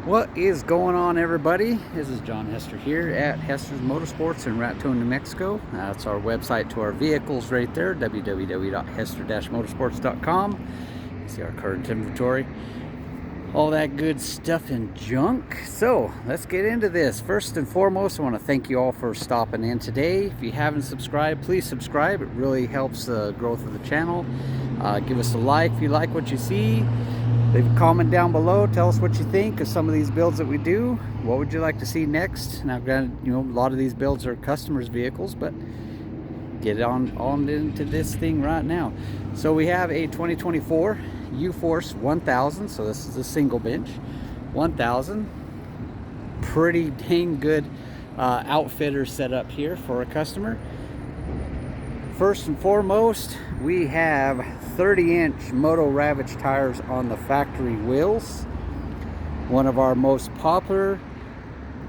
What is going on, everybody? This is John Hester here at Hester's Motorsports in Raton, New Mexico. That's our website to our vehicles right there, www.hester-motorsports.com. You see our current inventory, all that good stuff and junk. So let's get into this. First and foremost, I want to thank you all for stopping in today. If you haven't subscribed, please subscribe. It really helps the growth of the channel. Give us a like if you like what you see. Leave a comment down below. Tell us what you think of some of these builds that we do. What would you like to see next? Now, granted, a lot of these builds are customers' vehicles, but get on into this thing right now. So we have a 2024 U-Force 1000. So this is a single bench 1000. Pretty dang good outfitter setup here for a customer. First and foremost, we have 30-inch Moto Ravage tires on the factory wheels. One of our most popular,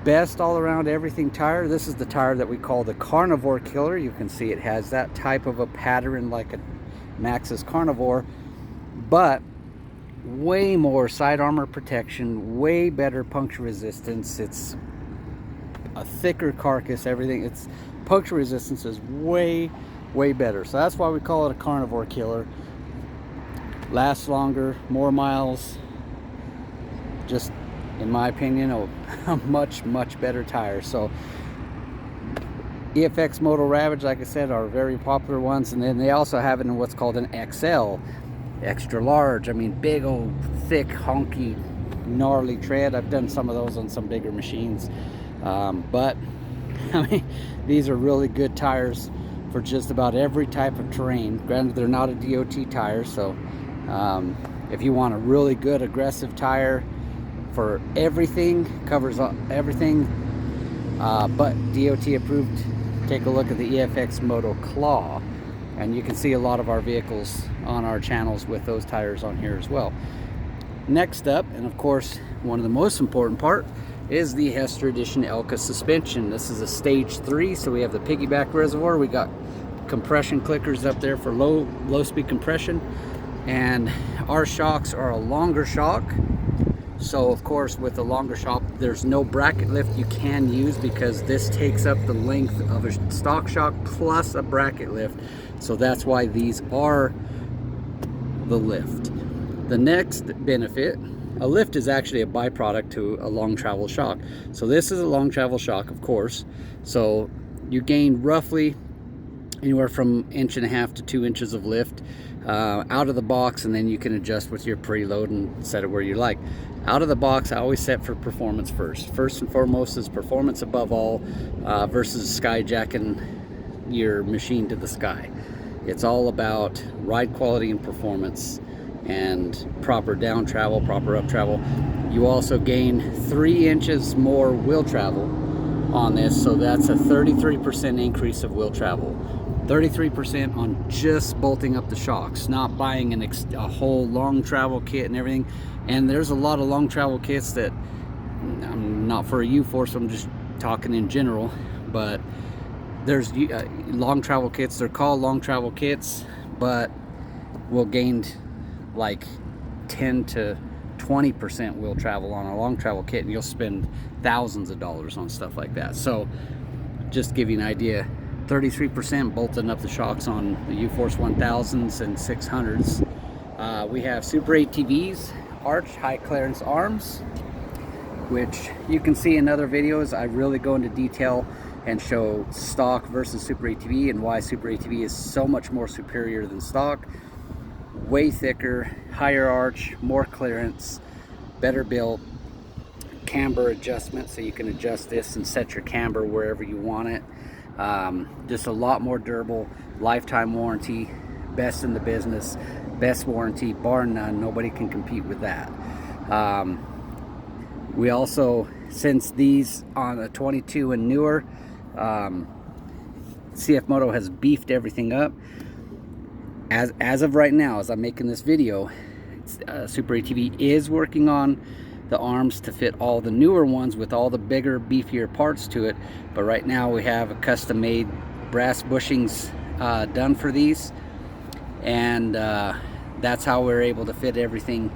best all-around everything tire. This is the tire that we call the Carnivore Killer. You can see it has that type of a pattern like a Maxxis Carnivore, but way more side armor protection, way better puncture resistance. It's a thicker carcass, everything. Its puncture resistance is way better. So that's why we call it a Carnivore Killer. Lasts longer, more miles. Just, in my opinion, a much better tire. So EFX Moto Ravage, like I said, are very popular ones. And then they also have it in what's called an XL, extra large. I mean, big old thick honky gnarly tread. I've done some of those on some bigger machines, but I mean, these are really good tires for just about every type of terrain. Granted, they're not a DOT tire, so if you want a really good aggressive tire for everything, covers everything, but DOT approved, take a look at the EFX Moto Claw, and you can see a lot of our vehicles on our channels with those tires on here as well. Next up, and of course one of the most important part, is the Hester Edition Elkas suspension. This is a stage 3, so we have the piggyback reservoir. We got compression clickers up there for low speed compression, and our shocks are a longer shock. So of course, with the longer shock, there's no bracket lift you can use, because this takes up the length of a stock shock plus a bracket lift. So that's why these are the lift. The next benefit, a lift is actually a byproduct to a long travel shock. So this is a long travel shock, of course. So you gain roughly anywhere from 1.5 inches to 2 inches of lift out of the box, and then you can adjust with your preload and set it where you like. Out of the box, I always set for performance first. First and foremost is performance above all, versus skyjacking your machine to the sky. It's all about ride quality and performance, and proper down travel, proper up travel. You also gain 3 inches more wheel travel on this, so that's a 33% increase of wheel travel. 33% on just bolting up the shocks, not buying a whole long travel kit and everything. And there's a lot of long travel kits that, I'm not for a U-Force, I'm just talking in general, but there's long travel kits, they're called long travel kits, but will gain like 10 to 20% wheel travel on a long travel kit, and you'll spend thousands of dollars on stuff like that. So just to give you an idea, 33% bolting up the shocks on the U-Force 1000s and 600s. We have Super ATVs, arch high clearance arms, which you can see in other videos. I really go into detail and show stock versus Super ATV and why Super ATV is so much more superior than stock. Way thicker, higher arch, more clearance, better built, camber adjustment, so you can adjust this and set your camber wherever you want it. Just a lot more durable, lifetime warranty, best in the business, best warranty, bar none. Nobody can compete with that. We also, since these on a 22 and newer, CF Moto has beefed everything up. As of right now, as I'm making this video, Super ATV is working on the arms to fit all the newer ones with all the bigger, beefier parts to it. But right now we have a custom-made brass bushings done for these, and that's how we're able to fit everything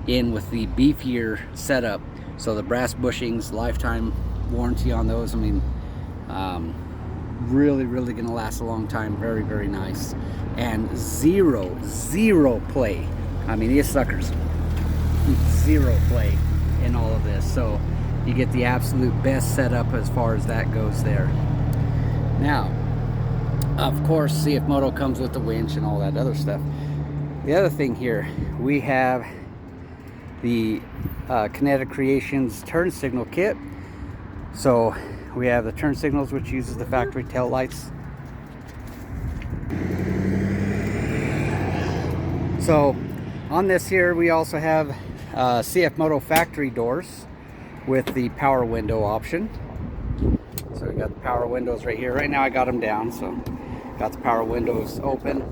in with the beefier setup. So the brass bushings, lifetime warranty on those. I mean, really gonna last a long time. Very nice. And zero play. I mean, these suckers, zero play in all of this. So you get the absolute best setup as far as that goes there. Now, of course, CF Moto comes with the winch and all that other stuff. The other thing here, we have the Kinetic Creations turn signal kit. So we have the turn signals, which uses the factory tail lights. So on this here, we also have CF Moto factory doors with the power window option. So we got the power windows right here. Right now I got them down, so got the power windows open.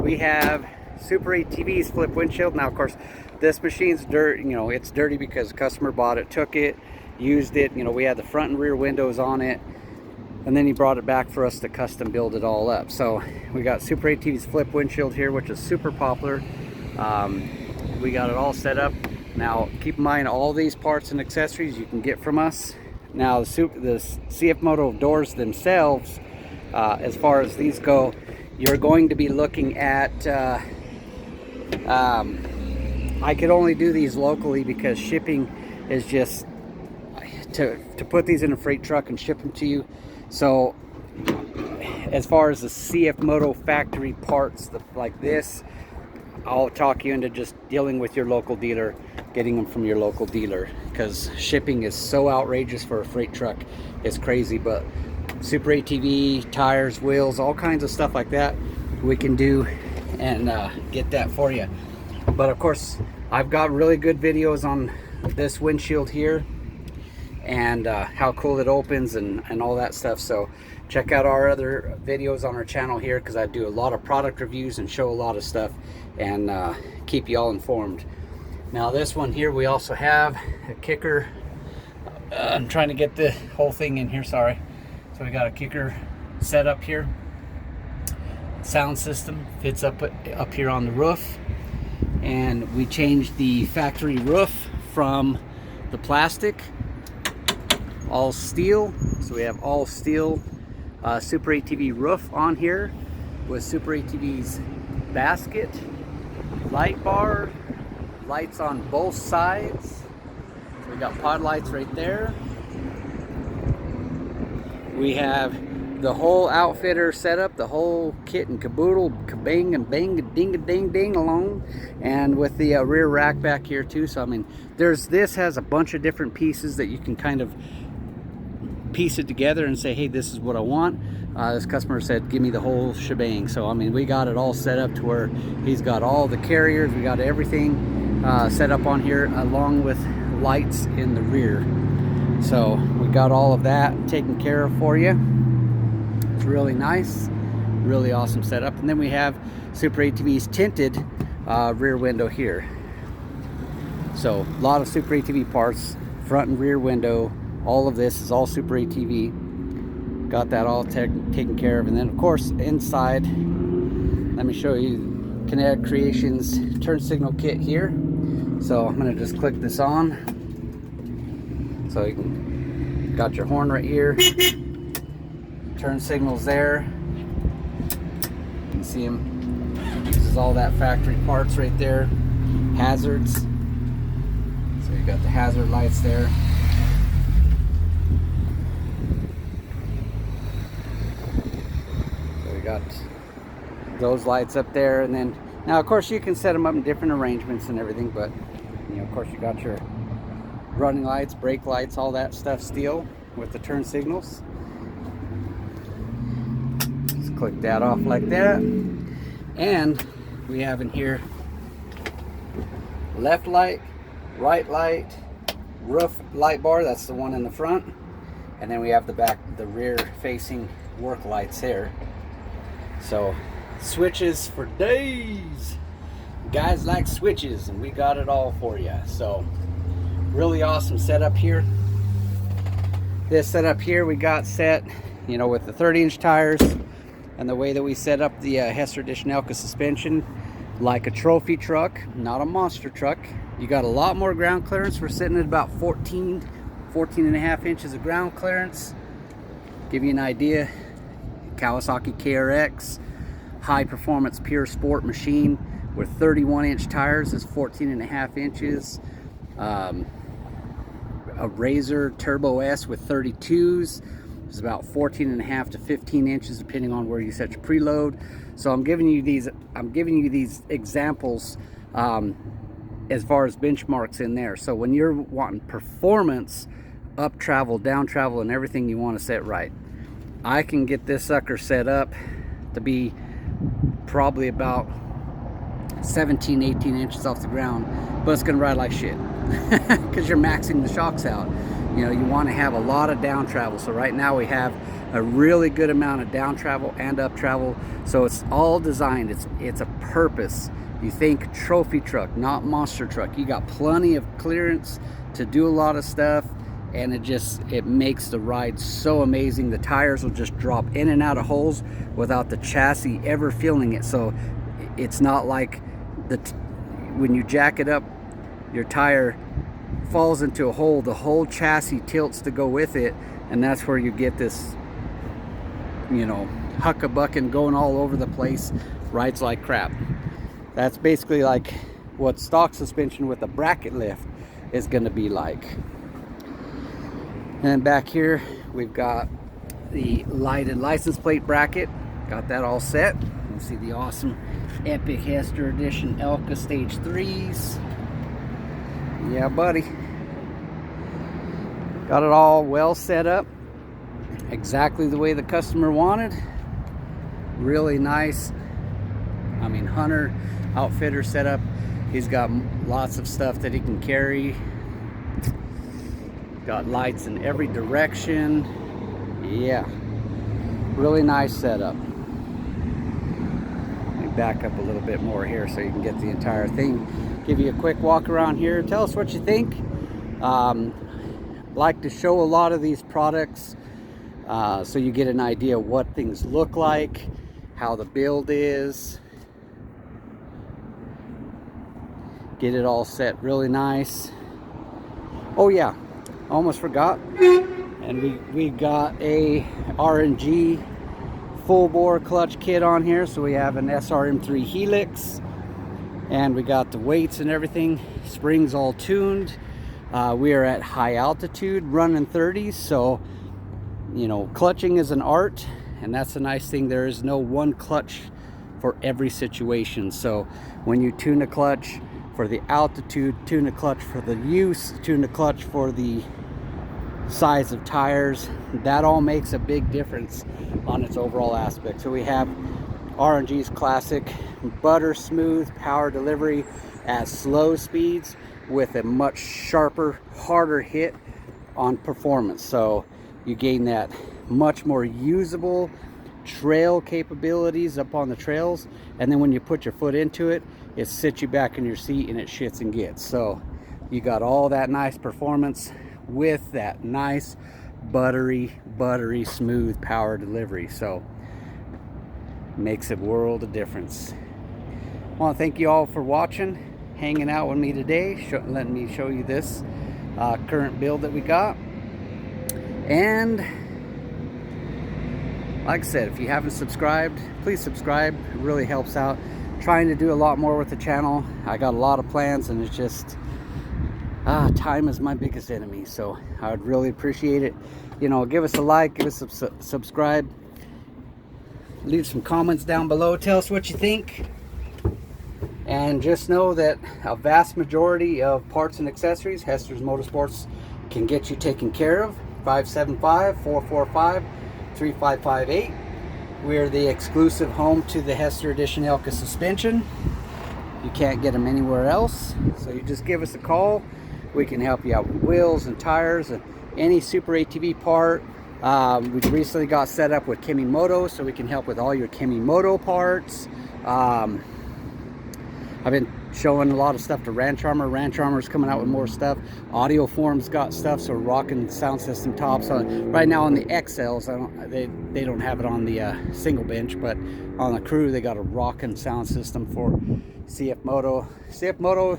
We have Super 8 TV's flip windshield. Now, of course, this machine's dirt. You know, it's dirty because the customer bought it, took it, used it. You know, we had the front and rear windows on it, and then he brought it back for us to custom build it all up. So we got Super 8 TV's flip windshield here, which is super popular. We got it all set up. Now, keep in mind, all these parts and accessories you can get from us. Now, the CF Moto doors themselves, as far as these go, you're going to be looking at, I could only do these locally because shipping is just, to put these in a freight truck and ship them to you. So as far as the CF Moto factory parts like this, I'll talk you into just dealing with your local dealer, getting them from your local dealer, because shipping is so outrageous for a freight truck. It's crazy. But Super 8 TV, tires, wheels, all kinds of stuff like that we can do and get that for you. But of course, I've got really good videos on this windshield here and how cool it opens and all that stuff. So check out our other videos on our channel here, because I do a lot of product reviews and show a lot of stuff and keep you all informed. Now, this one here, we also have a kicker. I'm trying to get the whole thing in here, sorry. So we got a kicker set up here. Sound system fits up here on the roof, and we changed the factory roof from the plastic all steel. So we have all steel Super 8 TV roof on here with Super 8 TV's basket, light bar, lights on both sides. So we got pod lights right there. We have the whole outfitter setup, the whole kit and caboodle, kabang and bang, ding a ding ding along, and with the rear rack back here too. So I mean, this has a bunch of different pieces that you can kind of piece it together and say, hey, this is what I want. This customer said, give me the whole shebang. So I mean, we got it all set up to where he's got all the carriers, we got everything set up on here, along with lights in the rear. So we got all of that taken care of for you. It's really nice, really awesome setup. And then we have Super 8 TV's tinted rear window here. So a lot of Super 8 TV parts, front and rear window. All of this is all Super 8 TV. Got that all taken care of. And then of course inside, let me show you Kinetic Creations turn signal kit here. So I'm gonna just click this on. So you got your horn right here, turn signals there. You can see them. This is all that factory parts right there. Hazards. So you got the hazard lights there. So we got those lights up there, and then now of course you can set them up in different arrangements and everything, but you know, of course you got your running lights, brake lights, all that stuff steel with the turn signals. Just click that off like that. And we have in here left light, right light, roof light bar, that's the one in the front. And then we have the rear facing work lights here. So switches for days. Guys like switches, and we got it all for you. So really awesome setup here. This setup here we got set, you know, with the 30-inch tires, and the way that we set up the Hester Edition Elkas suspension. like a trophy truck, not a monster truck. You got a lot more ground clearance. We're sitting at about 14 and a half inches of ground clearance. Give you an idea, Kawasaki KRX, high performance pure sport machine with 31-inch tires is 14 and a half inches. A Razor Turbo S with 32s is about 14 and a half to 15 inches depending on where you set your preload. So I'm giving you these examples as far as benchmarks in there. So when you're wanting performance, up travel, down travel, and everything you want to set right, I can get this sucker set up to be probably about 17, 18 inches off the ground, but it's gonna ride like shit because you're maxing the shocks out. You know, you want to have a lot of down travel. So right now we have a really good amount of down travel and up travel. So it's all designed, it's a purpose. You think trophy truck, not monster truck. You got plenty of clearance to do a lot of stuff, and it makes the ride so amazing. The tires will just drop in and out of holes without the chassis ever feeling it. So it's not like when you jack it up, your tire falls into a hole, the whole chassis tilts to go with it, and that's where you get this, you know, huckabucking going all over the place, rides like crap. That's basically like what stock suspension with a bracket lift is going to be like. And back here we've got the lighted license plate bracket, got that all set. You see the awesome epic Hester Edition Elkas Stage 3's. Yeah, buddy. Got it all well set up, exactly the way the customer wanted. Really nice, I mean, Hunter outfitter setup. He's got lots of stuff that he can carry. Got lights in every direction. Yeah, really nice setup. Let me back up a little bit more here so you can get the entire thing. Give you a quick walk around here. Tell us what you think. Like to show a lot of these products so you get an idea of what things look like, how the build is. Get it all set really nice. Oh yeah, almost forgot. And we got a R&G full bore clutch kit on here. So we have an SRM3 Helix, and we got the weights and everything, springs all tuned. We are at high altitude running 30s, so you know, clutching is an art, and that's the nice thing. There is no one clutch for every situation. So when you tune a clutch for the altitude, tune a clutch for the use, tune a clutch for the size of tires, that all makes a big difference on its overall aspect. So we have R&G's classic butter smooth power delivery at slow speeds with a much sharper, harder hit on performance. So you gain that much more usable trail capabilities up on the trails, and then when you put your foot into it, it sits you back in your seat and it shits and gets. So you got all that nice performance with that nice buttery smooth power delivery. So makes a world of difference. I want to thank you all for watching, hanging out with me today, letting me show you this current build that we got. And like I said, if you haven't subscribed, please subscribe. It really helps out. Trying to do a lot more with the channel. I got a lot of plans, and it's just time is my biggest enemy. So I would really appreciate it. You know, give us a like, give us a subscribe, leave some comments down below, tell us what you think. And just know that a vast majority of parts and accessories Hester's Motorsports can get you taken care of. 575-445-3558. We're the exclusive home to the Hester Edition Elkas suspension. You can't get them anywhere else, so you just give us a call. We can help you out with wheels and tires and any Super ATV part. We recently got set up with Kemimoto, so we can help with all your Kemimoto parts. I've been showing a lot of stuff to Ranch Armor. Ranch Armor's coming out with more stuff. Audio Form's got stuff, so we're rocking sound system tops on right now on the XLs. They don't have it on the single bench, but on the crew they got a rocking sound system for CF Moto,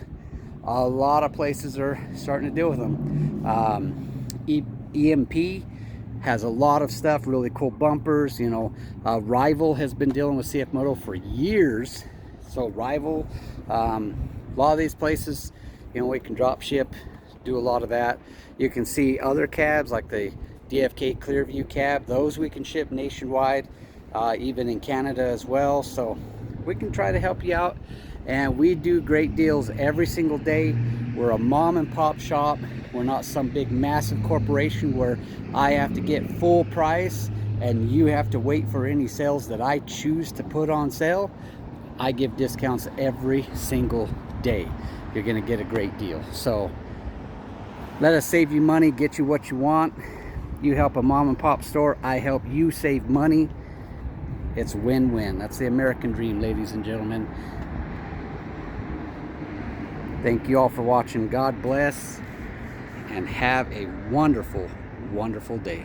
a lot of places are starting to deal with them. EMP has a lot of stuff, really cool bumpers. You know, Rival has been dealing with CF Moto for years. So Rival, a lot of these places, you know, we can drop ship, do a lot of that. You can see other cabs like the DFK Clearview cab, those we can ship nationwide, even in Canada as well. So we can try to help you out, and we do great deals every single day. We're a mom and pop shop. We're not some big massive corporation where I have to get full price and you have to wait for any sales that I choose to put on sale. I give discounts every single day. You're gonna get a great deal. So let us save you money, get you what you want. You help a mom and pop store, I help you save money. It's win-win. That's the American dream, ladies and gentlemen. Thank you all for watching. God bless, and have a wonderful, wonderful day.